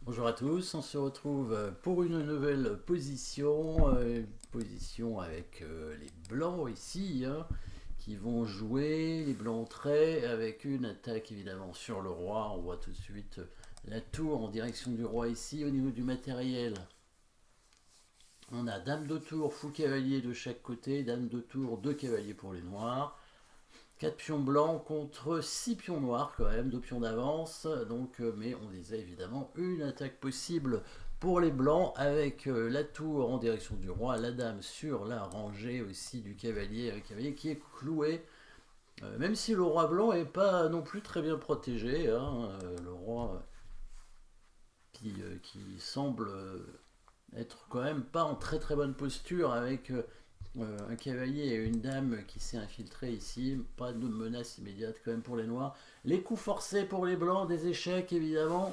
Bonjour à tous, on se retrouve pour une nouvelle position, position avec les blancs ici, hein, qui vont jouer, les blancs au trait, avec une attaque évidemment sur le roi. On voit tout de suite la tour en direction du roi ici. Au niveau du matériel, on a dame de tour, fou cavalier de chaque côté, dame de tour, deux cavaliers pour les noirs. 4 pions blancs contre 6 pions noirs quand même, 2 pions d'avance. Donc, mais on disait évidemment une attaque possible pour les blancs avec la tour en direction du roi, la dame sur la rangée aussi du cavalier, un cavalier qui est cloué. Même si le roi blanc est pas non plus très bien protégé, hein, le roi qui semble être quand même pas en très très bonne posture avec un cavalier et une dame qui s'est infiltré ici. Pas de menace immédiate quand même pour les noirs. Les coups forcés pour les blancs, des échecs évidemment.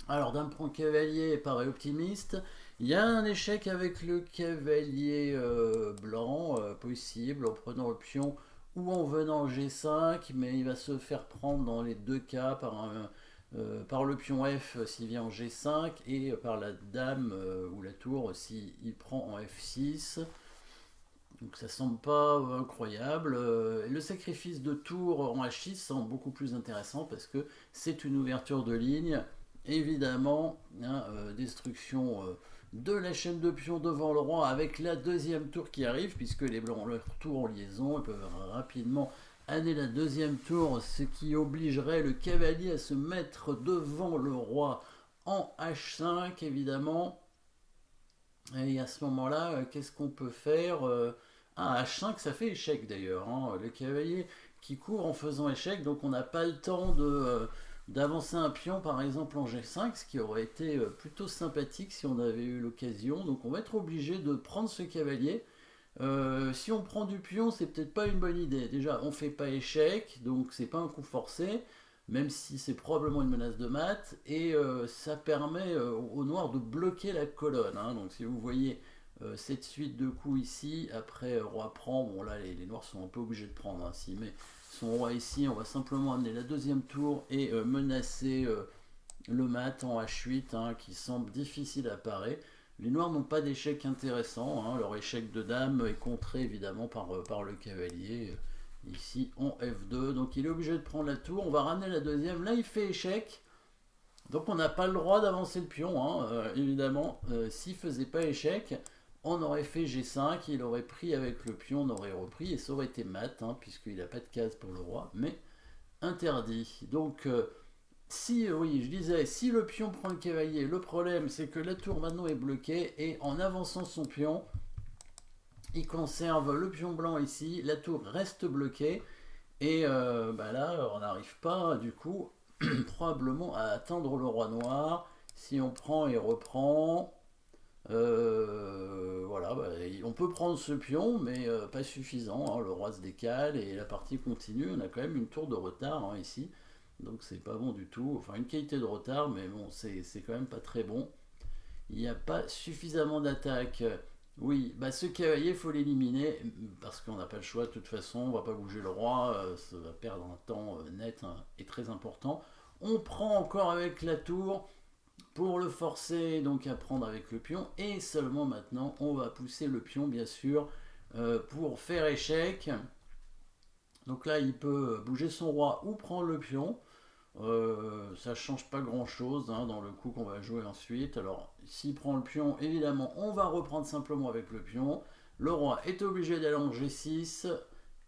Alors dame prend cavalier paraît optimiste. Il y a un échec avec le cavalier blanc possible en prenant le pion ou en venant G5, mais il va se faire prendre dans les deux cas par le pion F s'il vient en G5 et par la dame ou la tour s'il prend en F6. Donc ça semble pas incroyable. Le sacrifice de tour en H6 semble beaucoup plus intéressant parce que c'est une ouverture de ligne. Évidemment, hein, destruction de la chaîne de pions devant le roi avec la deuxième tour qui arrive, puisque les blancs ont leur tour en liaison, ils peuvent rapidement aller la deuxième tour, ce qui obligerait le cavalier à se mettre devant le roi en H5, évidemment. Et à ce moment-là, qu'est-ce qu'on peut faire H5, ça fait échec d'ailleurs, hein. Le cavalier qui court en faisant échec, donc on n'a pas le temps d'avancer un pion par exemple en G5, ce qui aurait été plutôt sympathique si on avait eu l'occasion. Donc on va être obligé de prendre ce cavalier. Si on prend du pion, c'est peut-être pas une bonne idée. Déjà, on fait pas échec, donc c'est pas un coup forcé, même si c'est probablement une menace de mat, et ça permet au noir de bloquer la colonne, hein. Donc si vous voyez cette suite de coups ici, après roi prend, bon là les noirs sont un peu obligés de prendre, hein. S'il met son roi ici, on va simplement amener la deuxième tour et menacer le mat en H8, hein, qui semble difficile à parer. Les noirs n'ont pas d'échec intéressant, hein. Leur échec de dame est contré évidemment par le cavalier, ici en F2. Donc il est obligé de prendre la tour, on va ramener la deuxième. Là il fait échec, donc on n'a pas le droit d'avancer le pion, hein, évidemment. S'il faisait pas échec, on aurait fait G5, il aurait pris avec le pion, on aurait repris et ça aurait été mat, hein, puisqu'il n'a pas de case pour le roi, mais interdit. Donc si, oui, je disais, si le pion prend le cavalier, le problème c'est que la tour maintenant est bloquée et en avançant son pion, il conserve le pion blanc ici, la tour reste bloquée et là on n'arrive pas du coup probablement à atteindre le roi noir. Si on prend et reprend, voilà, on peut prendre ce pion, mais pas suffisant, hein. Le roi se décale et la partie continue. On a quand même une tour de retard, hein, ici, donc c'est pas bon du tout. Enfin, une qualité de retard, mais bon, c'est quand même pas très bon. Il n'y a pas suffisamment d'attaque. Oui, bah ce cavalier, il faut l'éliminer parce qu'on n'a pas le choix de toute façon. On va pas bouger le roi, ça va perdre un temps net, hein, et très important. On prend encore avec la tour pour le forcer donc à prendre avec le pion et seulement maintenant on va pousser le pion bien sûr pour faire échec. Donc là il peut bouger son roi ou prendre le pion. Ça change pas grand chose, hein, dans le coup qu'on va jouer ensuite. Alors s'il prend le pion, évidemment on va reprendre simplement avec le pion. Le roi est obligé d'aller en G6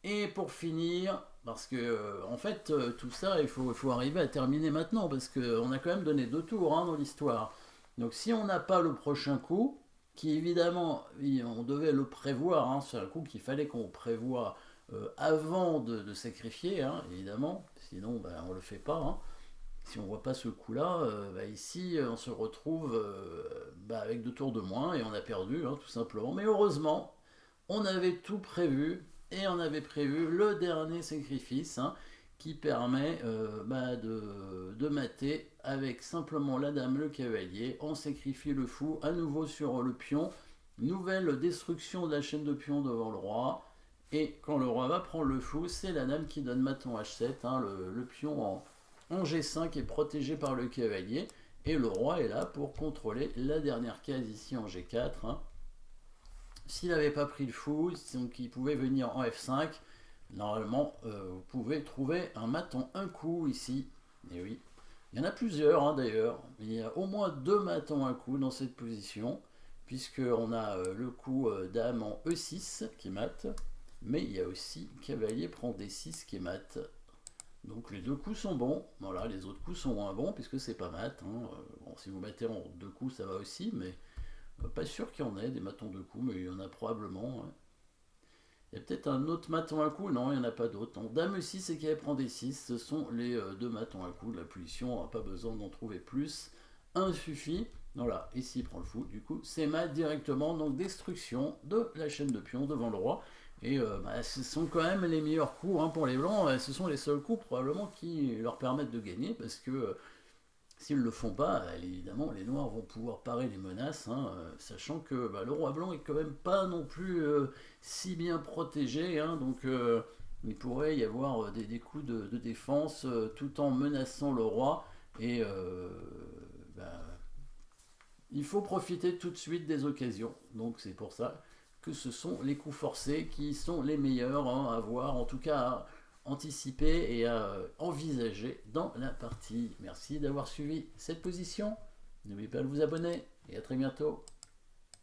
et pour finir, parce que en fait tout ça il faut arriver à terminer maintenant parce qu'on a quand même donné deux tours, hein, dans l'histoire. Donc si on n'a pas le prochain coup, qui évidemment on devait le prévoir, hein, c'est un coup qu'il fallait qu'on prévoie avant de sacrifier, hein, évidemment, sinon on ne le fait pas, hein. Si on voit pas ce coup-là, ici on se retrouve avec deux tours de moins et on a perdu, hein, tout simplement. Mais heureusement, on avait tout prévu et on avait prévu le dernier sacrifice, hein, qui permet de mater avec simplement la dame, le cavalier. On sacrifie le fou à nouveau sur le pion. Nouvelle destruction de la chaîne de pions devant le roi. Et quand le roi va prendre le fou, c'est la dame qui donne mat en H7, hein, le pion en G5 est protégé par le cavalier. Et le roi est là pour contrôler la dernière case ici en G4. Hein. S'il n'avait pas pris le fou, donc il pouvait venir en F5. Normalement, vous pouvez trouver un mat en un coup ici. Et oui, il y en a plusieurs hein, d'ailleurs. Il y a au moins 2 mats en un coup dans cette position, puisqu'on a le coup dame en E6 qui est mat, mais il y a aussi cavalier prend D6 qui est mat. Donc les 2 coups sont bons. Voilà, les autres coups sont moins bons puisque c'est pas mat. Hein. Bon, si vous mettez en 2 coups, ça va aussi, mais pas sûr qu'il y en ait des matons 2 coups, mais il y en a probablement. Hein. Il y a peut-être un autre maton à coup, non, il n'y en a pas d'autre. Dame 6 et qui prend des 6, ce sont les 2 matons à coup de la position, on n'a pas besoin d'en trouver plus. Un suffit, voilà, et s'il prend le fou, du coup, c'est mat directement, donc destruction de la chaîne de pions devant le roi. Et ce sont quand même les meilleurs coups hein, pour les blancs, ce sont les seuls coups probablement qui leur permettent de gagner, parce que s'ils ne le font pas, évidemment, les noirs vont pouvoir parer les menaces, hein, sachant que le roi blanc est quand même pas non plus si bien protégé, hein, donc il pourrait y avoir des coups de défense tout en menaçant le roi, et bah, il faut profiter tout de suite des occasions, donc c'est pour ça que ce sont les coups forcés qui sont les meilleurs hein, à voir, en tout cas à anticiper et à envisager dans la partie. Merci d'avoir suivi cette position. N'oubliez pas de vous abonner et à très bientôt.